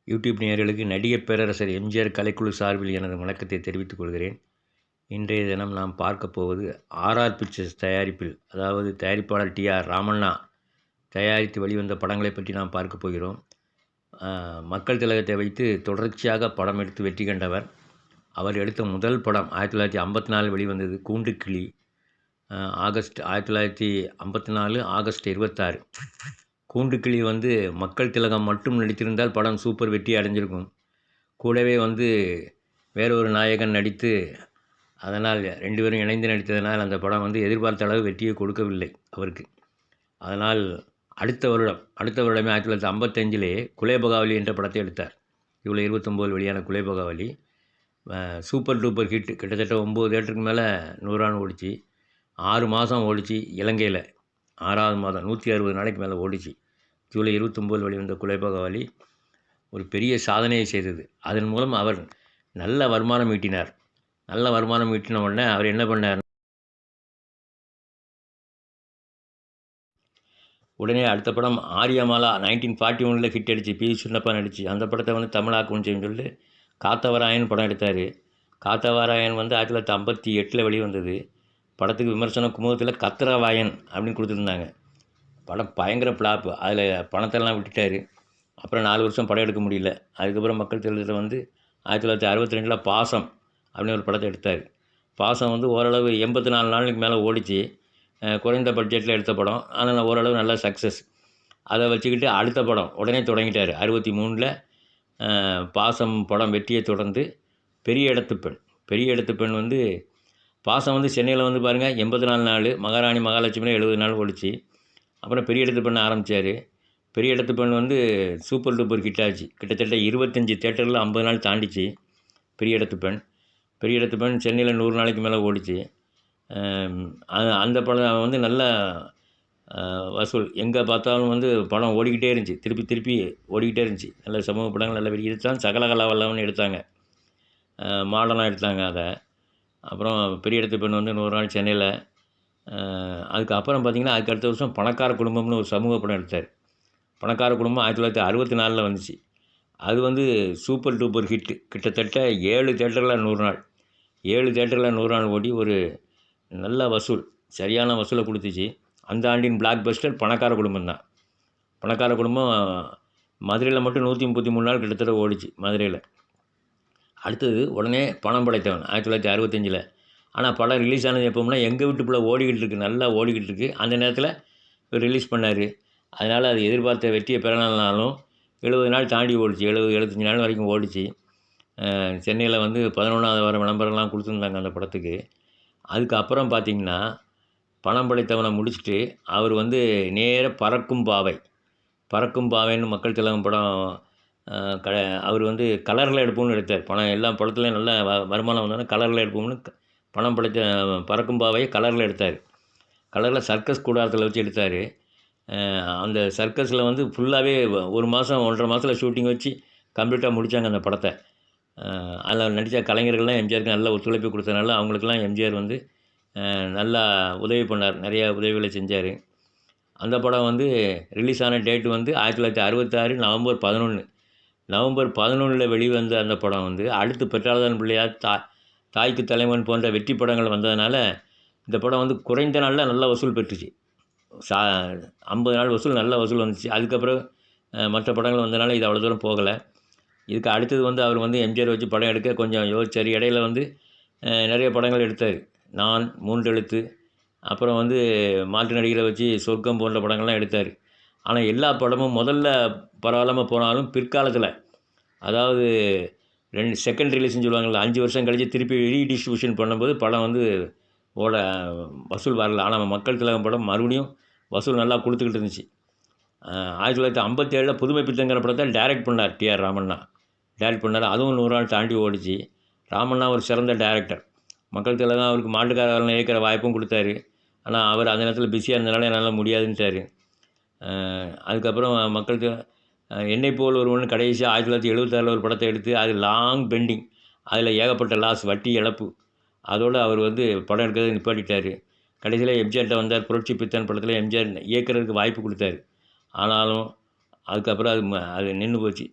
YouTube நேயர்களுக்கு நடிகர் பேரரசர் எம்ஜிஆர் கலைக்குழு சார்பில் எனது வணக்கத்தை தெரிவித்துக் கொள்கிறேன். இன்றைய தினம் நாம் பார்க்க போவது ஆர்ஆர் பிக்சர்ஸ் தயாரிப்பில், அதாவது தயாரிப்பாளர் டி.ஆர். ராமண்ணா தயாரித்து வெளிவந்த படங்களை பற்றி நாம் பார்க்க போகிறோம். மக்கள் திலகத்தை வைத்து தொடர்ச்சியாக படம் எடுத்து வெற்றி கண்டவர். அவர் எடுத்த முதல் படம் 1954 வெளிவந்தது கூண்டுக்கிளி. August 1954 August 26. கூண்டுக்கிளி மக்கள் திலகம் மட்டும் நடித்திருந்தால் படம் சூப்பர் வெற்றி அடைஞ்சிருக்கும். கூடவே வேற ஒரு நாயகன் நடித்து, அதனால் 2 பேரும் இணைந்து நடித்ததனால் அந்த படம் எதிர்பார்த்த அளவு வெற்றியை கொடுக்கவில்லை அவருக்கு. அதனால் அடுத்த வருடமே 1955 குலேபகாவலி என்ற படத்தை எடுத்தார். ஜூலை 29 வெளியான குலேபகாவலி சூப்பர் டூப்பர் ஹிட். கிட்டத்தட்ட 9 தேட்டருக்கு மேலே 100 நாள் ஓடிச்சு. 6 மாதம் ஓடிச்சு. இலங்கையில் 6வது மாதம் 160 நாளைக்கு மேலே ஓடிச்சு. ஜூலை 29 வெளிவந்த குலேபகாவலி ஒரு பெரிய சாதனையை செய்தது. அதன் மூலம் அவர் நல்ல வருமானம் ஈட்டினார். நல்ல வருமானம் ஈட்டின உடனே அவர் என்ன பண்ணார், உடனே அடுத்த படம் ஆரியமாலா 1941 ஹிட் அடிச்சு, பி. சின்னப்பா நடிச்சு. அந்த படத்தை தமிழாக்கம் செய்யும் சொல்லி காத்தவராயன் படம் எடுத்தார். காத்தவராயன் 1958 வெளிவந்தது. படத்துக்கு விமர்சனம் குமுதத்தில் கத்திரவாயன் அப்படின்னு கொடுத்துருந்தாங்க. படம் பயங்கர ஃப்ளாப்பு. அதில் பணத்தெல்லாம் விட்டுட்டார். அப்புறம் 4 வருஷம் படம் எடுக்க முடியல. அதுக்கப்புறம் மக்கள் திலகத்தில் 1962 பாசம் அப்படின்னு ஒரு படத்தை எடுத்தார். பாசம் ஓரளவு 84 நாளுக்கு மேலே ஓடிச்சு. குறைந்த பட்ஜெட்டில் எடுத்த படம். ஆனால் ஓரளவு நல்ல சக்ஸஸ். அதை வச்சுக்கிட்டு அடுத்த படம் உடனே தொடங்கிட்டார். 63 பாசம் படம் வெற்றியை தொடர்ந்து பெரிய இடத்து பெண். பெரிய இடத்து பெண் பாசம் சென்னையில் பாருங்கள் 84 நாள், மகாராணி மகாலட்சுமி 70 நாள் ஓடிச்சு. அப்புறம் பெரிய இடத்து பெண் ஆரம்பித்தார். பெரிய இடத்து பெண் சூப்பர் டூப்பர் ஹிட் ஆச்சு. கிட்டத்தட்ட 25 தேட்டரில் 50 நாள் தாண்டிச்சு பெரிய இடத்து பெண். பெரிய இடத்து பெண் சென்னையில் 100 நாளைக்கு மேலே ஓடிச்சு. அந்த படம் நல்ல வசூல். எங்கே பார்த்தாலும் படம் ஓடிக்கிட்டே இருந்துச்சு. திருப்பி ஓடிக்கிட்டே இருந்துச்சு. நல்ல சமூக படங்கள் நல்ல வெற்றி. இதுதான் சகலகலா வல்லவன் எடுத்தாங்க, மாடலாக எடுத்தாங்க அதை. அப்புறம் பெரிய இடத்து பெண் 100 நாள் சென்னையில். அதுக்கப்புறம் பார்த்திங்கன்னா அதுக்கு அடுத்த வருஷம் பணக்கார குடும்பம்னு ஒரு சமூக படம் எடுத்தார். பணக்கார குடும்பம் 1964 வந்துச்சு. அது சூப்பர் டூப்பர் ஹிட்டு. கிட்டத்தட்ட 7 தேட்டரில் 100 நாள். 7 தேட்டரில் 100 நாள் ஓடி ஒரு நல்ல வசூல், சரியான வசூலை கொடுத்துச்சு. அந்த ஆண்டின் பிளாக் பஸ்டர் பணக்கார குடும்பம் தான். பணக்கார குடும்பம் மதுரையில் மட்டும் 133 நாள் கிட்டத்தட்ட ஓடிச்சு மதுரையில். அடுத்தது உடனே பணம் படைத்தவன் 1965. ஆனால் படம் ரிலீஸ் ஆனது எப்போம்னா எங்கள் வீட்டு பிள்ளை ஓடிக்கிட்டு இருக்குது, நல்லா ஓடிக்கிட்டு இருக்குது. அந்த நேரத்தில் ரிலீஸ் பண்ணார். அதனால் அது எதிர்பார்த்த வெற்றியை பெறனாலும் 70 நாள் தாண்டி ஓடிச்சு. 75 நாள் வரைக்கும் ஓடிச்சு. சென்னையில் 11வது வார விளம்பரம்லாம் கொடுத்துருந்தாங்க அந்த படத்துக்கு. அதுக்கப்புறம் பார்த்திங்கன்னா பணம் படைத்தவனை முடிச்சுட்டு அவர் நேர பறக்கும் பாவைன்னு மக்கள் திலகம் படம் அவர் கலரில் எடுப்போம்னு எடுத்தார். பணம் எல்லா படத்துலையும் நல்ல வருமானம் வந்தோன்னா கலரில் எடுப்போம்னு பணம் படைத்த பறக்கும் பாவையை கலரில் எடுத்தார். கலரில் சர்க்கஸ் கூடாரத்தில் வச்சு எடுத்தார். அந்த சர்க்கஸில் ஃபுல்லாகவே 1 மாதம் 1.5 மாதத்தில் ஷூட்டிங் வச்சு கம்ப்ளீட்டாக முடித்தாங்க அந்த படத்தை. அதில் நடித்த கலைஞர்கள்லாம் எம்ஜிஆருக்கு நல்ல ஒத்துழைப்பு கொடுத்ததுனால அவங்களுக்கெல்லாம் எம்ஜிஆர் நல்லா உதவி பண்ணார். நிறையா உதவிகளை செஞ்சார். அந்த படம் ரிலீஸ் ஆன டேட்டு 1966 நவம்பர் 11. நவம்பர் 11 வெளிவந்த அந்த படம் அடுத்து பெற்றால்தான் பிள்ளையார், தாய்க்கு தலைவன் போன்ற வெற்றி படங்கள் வந்ததுனால இந்த படம் குறைந்த நாளில் நல்ல வசூல் பெற்றுச்சு. 50 நாள் வசூல், நல்ல வசூல் வந்துச்சு. அதுக்கப்புறம் மற்ற படங்கள் வந்ததுனால இது அவ்வளோ தூரம் போகலை. இதுக்கு அடுத்தது அவர் எம்ஜிஆர் வச்சு படம் எடுக்க கொஞ்சம் யோசிச்சார். இடையில நிறைய படங்கள் எடுத்தார். நான், 3 எழுத்து, அப்புறம் மாற்று நடிகரை வச்சு சொர்க்கம் போன்ற படங்கள்லாம் எடுத்தார். ஆனால் எல்லா படமும் முதல்ல பரவாயில்லாமல் போனாலும் பிற்காலத்தில், அதாவது செகண்ட் ரிலீஸ்னு சொல்லுவாங்கள்ல, 5 வருஷம் கழித்து திருப்பி ரீடிஸ்ட்ரிபியூஷன் பண்ணும்போது படம் ஓட வசூல் வரல. ஆனால் மக்கள் திலகம் படம் மறுபடியும் வசூல் நல்லா கொடுத்துக்கிட்டு இருந்துச்சு. 1957 புதுமை பித்தங்கிற படத்தை டைரக்ட் பண்ணார் டி.ஆர். ராமண்ணா. டைரக்ட் பண்ணார். அதுவும் 100 நாள் தாண்டி ஓடிச்சு. ராமண்ணா ஒரு சிறந்த டைரக்டர். மக்கள் திலகம் அவருக்கு மாட்டுக்காரர்களை இயக்கிற வாய்ப்பும் கொடுத்தாரு. ஆனால் அவர் அந்த நேரத்தில் பிஸியாக இருந்தனால என்னால் முடியாதுன்ட்டார். அதுக்கப்புறம் மக்கள் என்னை போல் ஒருவன் கடைசியாக 1976 ஒரு படத்தை எடுத்து அது லாங் பெண்டிங். அதில் ஏகப்பட்ட லாஸ், வட்டி இழப்பு. அதோடு அவர் படம் எடுக்கிறத நிப்பாட்டிட்டார். கடைசியில் எம்ஜிஆர்கிட்ட வந்தார். புரட்சி பித்தன் படத்தில் எம்ஜிஆர் இயக்குறதுக்கு வாய்ப்பு கொடுத்தாரு. ஆனாலும் அதுக்கப்புறம் அது நின்று போச்சு.